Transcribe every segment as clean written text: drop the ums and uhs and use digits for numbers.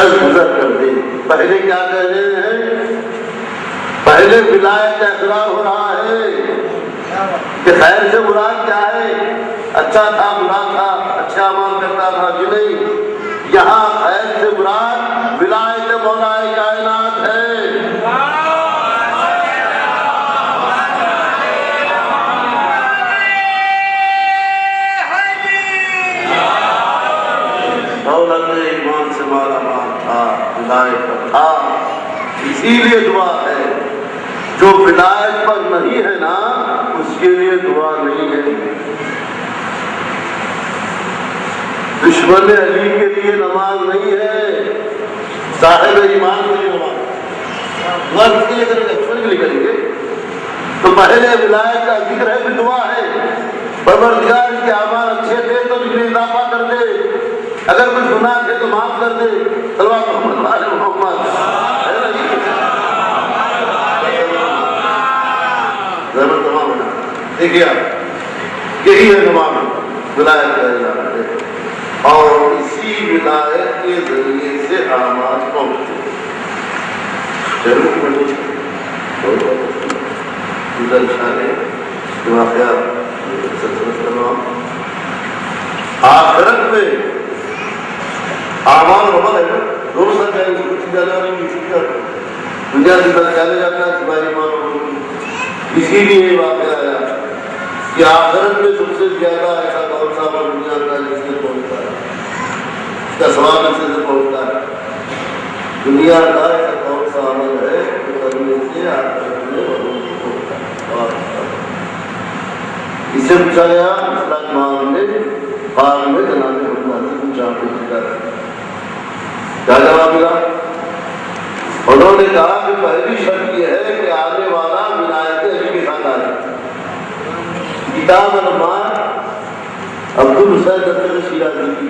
گزر کر دے. پہلے کیا کہہ رہے ہیں؟ پہلے ولایت کا اقرار ہو رہا ہے کہ خیر سے مراد کیا ہے؟ اچھا تھا، برا تھا، اچھا عمل کرتا تھا کہ نہیں. یہاں خیر سے مراد ولایت مولا کائنات ہے. دولت ایمان سے مالا مال تھا، ولایت تھا. اسی لیے دعا ہے. جو ولایت پر نہیں ہے نا اس کے لیے دعا نہیں ہے. دشمن علی کے لیے نماز نہیں ہے، صاحب ایمان کے لیے نماز. دعا کس کے لیے کریں گے؟ دشمن کے لیے کریں گے. تو پہلے ولایت کا ذکر ہے، پھر دعا ہے. پروردگار کے اعمال اچھے تھے تو ان میں اضافہ کر دے، اگر کچھ گناہ تھے تو معاف کر دے. صلوات محمد علی محمد. تمام دیکھیے آپ، یہی ہے تمام ولایت کا اعلان ہے. اور اسی ولایت کے ذریعے سے اعمال پہنچتے ہیں. آخرت میں اعمال عمل ہے، دونوں ساتھ جائیں گے. دنیا سے بس چلے جاتا ہے سپاہی مان. اسی لیے یہ واقعہ آیا کہ آخرت میں سب سے زیادہ ایسا کون سا عمل دنیا کا جس سے پہنچتا ہے، اس کا سوال اس سے پہنچتا ہے. دنیا کا ایسا کون سا عمل ہے جو کرنے سے آخرت میں پہنچتا ہے. اس سے پوچھا گیا مسلمان نے بعد میں جناب حکمت سے پوچھا کیا جواب ملا؟ انہوں نے کہا کہ پہلی شرط یہ ہے کہ آنے والا ولایت علی کے ساتھ آئے. کتاب المان عبدالحسین شیرازی کی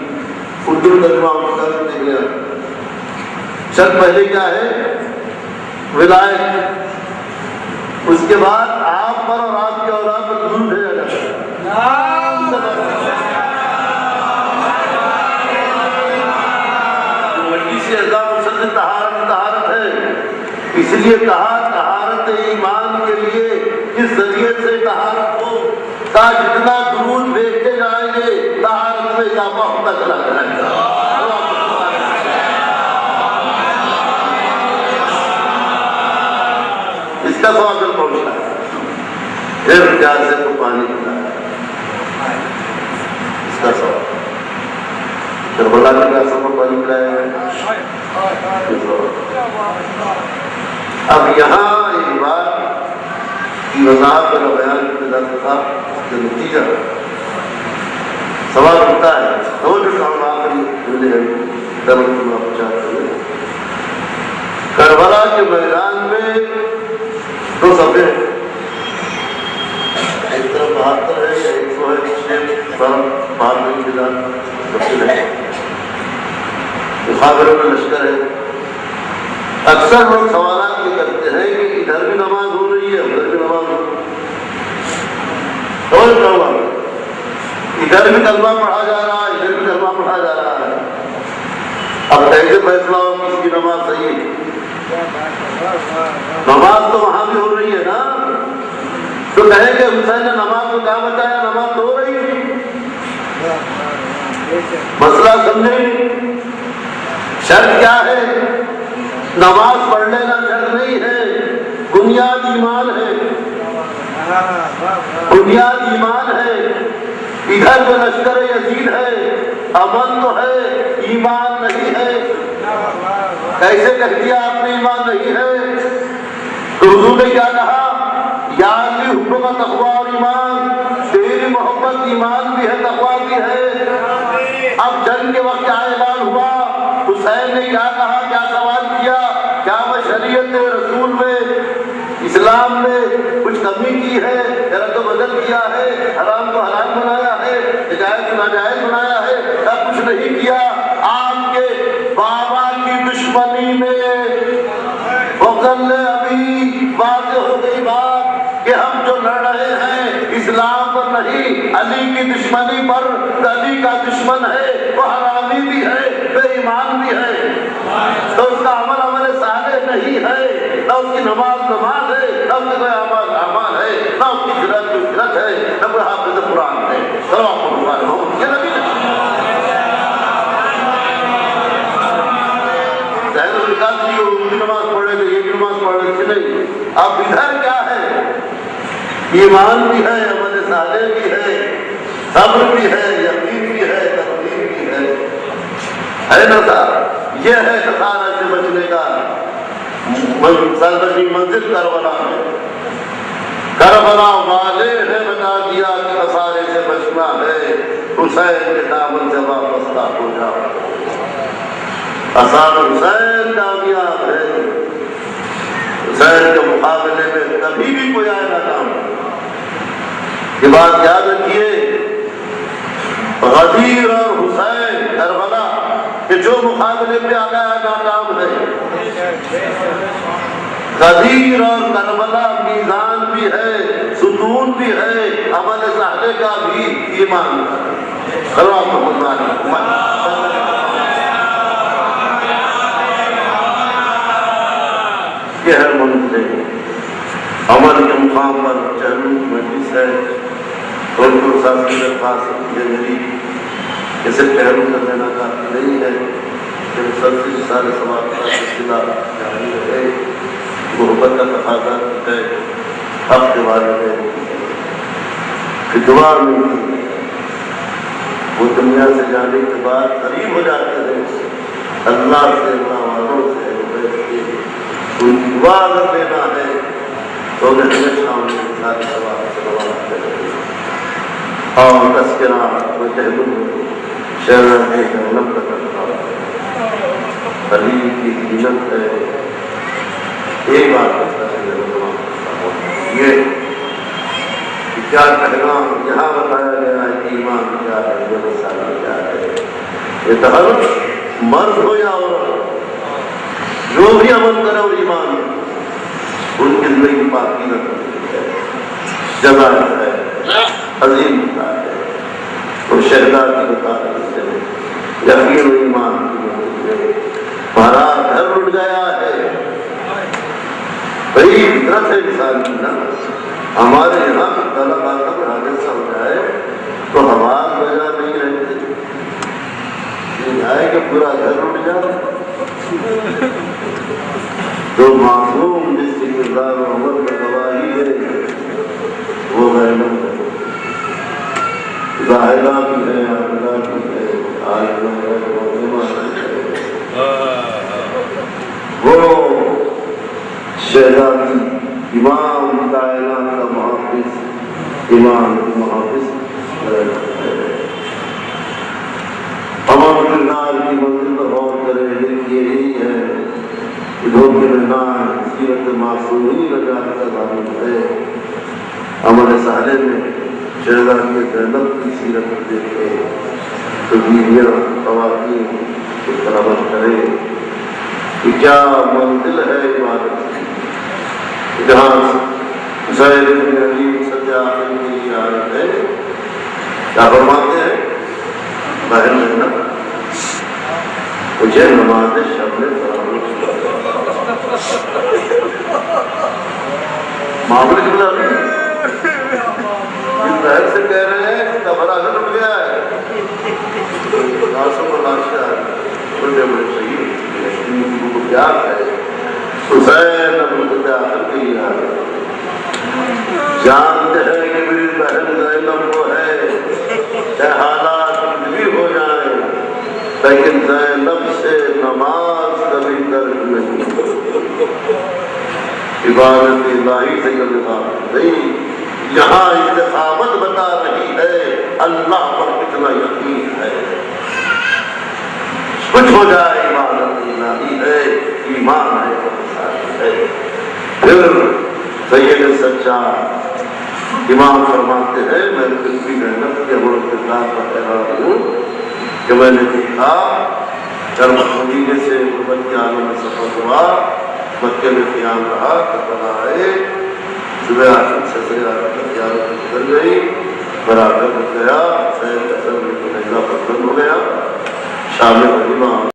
اردو ترجمہ کر دیا. شرط پہلے کیا ہے؟ ولایت. اس کے بعد آپ پر اور آپ کے اولاد پر ظلم بھیجا جاتا ہے. مٹی سے طہارت ہے، اس لیے کہا طہارت ایمان کے لیے کس ذریعے سے طہارت ہو کا جتنا درود بھیجتے جائیں گے طہارت میں اضافہ ہوتا چلا جائے گا. اس کا سوال پہنچتا ہے. پھر پیاسے کو پانی پلایا، اس کا سوال. کربلا کے پیاسوں کو پانی پلایا ہے. اب یہاں ایک بات کی وضاحت اور بیان کی تھا کہ نتیجہ سوال ہوتا ہے. دو جو کام آخری کربلا کے میدان میں دو صفحے، ایک طرف 72 ہے یا 100 ہے، پیچھے بہت نہیں میدان تفصیل ہے. مخابروں میں لشکر ہے. اکثر لوگ سوالات یہ کرتے ہیں کہ ادھر بھی نماز ہو رہی ہے ادھر بھی نماز ہو رہی ہے، اور کلمہ ادھر بھی کلمہ پڑھا جا رہا ہے ادھر بھی کلمہ پڑھا جا رہا ہے. اب کیسے فیصلہ ہو کس کی نماز صحیح ہے؟ نماز تو وہاں بھی ہو رہی ہے نا. تو کہیں کہ حسین نے نماز کو کیا بتایا؟ نماز تو ہو رہی تھی. مسئلہ سمجھیں. شرط کیا ہے؟ نماز پڑھ لینا شرط نہیں ہے، بنیاد ایمان ہے. بنیاد ایمان ہے. ادھر جو لشکر یزید ہے امن تو ہے، ایمان نہیں ہے. کیسے کہہ دیا آپ نے ایمان نہیں ہے؟ تو حضور نے کیا کہا؟ یا علی حکم کا تقویٰ اور ایمان. تیری محبت ایمان بھی ہے تقویٰ بھی ہے. اب جنگ کے وقت کیا اعلان ہوا؟ حسین نے کیا کہا؟ کیا سوال کیا؟ کیا میں شریعت رسول میں اسلام میں کچھ کمی کی ہے یا تو بدل کیا ہے؟ حرام کو حلال بنایا ہے، ناجائز کو ناجائز بنایا ہے؟ یا کچھ نہیں کیا. آپ کے بابا کی دشمنی میں وقل ابھی واضح ہو گئی بات کہ ہم جو لڑ رہے ہیں اسلام پر نہیں، علی کی دشمنی پر. علی کا دشمن ہے وہ حرامی بھی ہے، بے ایمان بھی ہے تو اس کا عمل عمل صالح نہیں ہے، نہ اس کی نماز نماز ہے، نہ اس کی کوئی اعمال ہے، نہ اس کی ہجرت کوئی ہجرت ہے، نہ کوئی حافظ قرآن ہے۔ صلوات اللہ علیہ یہ نبی ہے۔ کی نماز پڑھ رہے تھے، یہ بھی نماز پڑھ رہے تھے، نہیں۔ اب ادھر کیا ہے؟ ایمان بھی ہے، عمل صالح بھی ہے، صبر بھی ہے، یقین بھی ہے، تقدیر بھی ہے نا صاحب؟ یہ ہے خسارہ سے بچنے کا سربراہی منزل کربلا ہے۔ کربلا والے نے بتا دیا کہ خسارے سے بچنا ہے، حسین کے دامن سے وابستہ ہو جاؤ۔ اصحاب حسین کامیاب ہے، حسین کے مقابلے میں کبھی بھی کوئی آئے نہ کام۔ یہ بات یاد رکھیے، غدیر اور حسین کربلا کہ جو مقابلے پہ آ گیا ناکام ہے۔ غدیر اور کربلا میزان بھی ہے، ستون بھی ہے، عمل صالح کا بھی، ایمان کا۔ یہ ہے منزل عمل کے مقام پر چہلو مجلس ہے۔ دکتر صاحب کی درخواست یہ میری اسے پہلو کر دینا کافی نہیں ہے کہ مسلسل سارے سوال کا سلسلہ جاری رہے، محبت کا تقاضا ہے، حق کے بارے میں کہ دعا ملتی ہے۔ وہ دنیا سے جانے کے بعد قریب ہو جاتے ہیں اللہ سے، اللہ والوں سے، ان کی دعا اگر دینا ہے تو ہمیشہ ان کے ساتھ سوال کریں اور تذکرہ و تہذیب شہر میں علم کا کرتا علی کی زینت ہے۔ ایک بات یہ کہ کیا کہنا یہاں بتایا گیا ہے کہ ایمان کیا ہے، یہ مسئلہ کیا ہے۔ یہ تو ہر مرد ہو یا عورت جو بھی عمل کرے اور ایمان ان کی زندگی پاکی نہ ہے، جزا ہے، عظیم ہے اور شہداء کی بتا یقین و ایمان کی ہمارا گھر اٹھ گیا ہے۔ بھائی فطرت ہے انسان کی نا، ہمارے یہاں طلب آدم حادثہ ہو جائے تو حواس بجا نہیں رہتے، یہ جائے کہ پورا گھر اٹھ جائے۔ جو معصوم جس کی کردار و عمل میں گواہی ہے وہ غیرت ہے، ظاہرہ بھی ہے، عقیدہ بھی ہے، عالمہ ہے، معلمہ ہے، وہ شہزادی امام کائنات کا محافظ، امام محافظ امام کردار کی منزل پر غور کرے۔ دیکھیے یہی ہے کہ دھوکے میں نہ سیرت معصومی نجات کا ضامن ہے۔ عمل صالح میں شہزادی زینب کی سیرت دیکھے تو بیویاں خواتین کو تلاوت کرے کہ کیا منزل ہے عبادت کی، جہاں زید بن علی سجا کی آیت ہے، کیا فرماتے ہیں؟ بہن زینب مجھے نماز شب میں معاملے کی بتا رہی بہن سے کہہ رہے ہیں کہ بڑا گھر اٹھ گیا ہے، لاشوں کو لاشا بڑے بڑے شہید کو پیار ہے، حسین ابو آخر کے لیے آ گئے، جانتے ہیں کہ میری بہن زینب وہ ہے، چاہے حالات کچھ بھی ہو جائے لیکن زینب سے نماز کبھی ترک نہیں، عبادت الہی سے کبھی نہیں۔ یہاں استقامت بتا رہی ہے اللہ پر کتنا یقین ہے، کچھ ہو جائے عبادت الہی ہے، ایمان ہے۔ پھر سید سچا امام فرماتے ہیں میں کسی محنت کے عمر کے ساتھ حیران ہوں کہ میں نے دیکھا جب مدینے سے غربت کے عالم میں سفر ہوا، مکے میں قیام رہا، کربلا آئے، صبح آخر سے زیارت گزر گئی، برابر ہو گیا، سید حسن کا نیزہ بلند ہو گیا، شامل ہو امام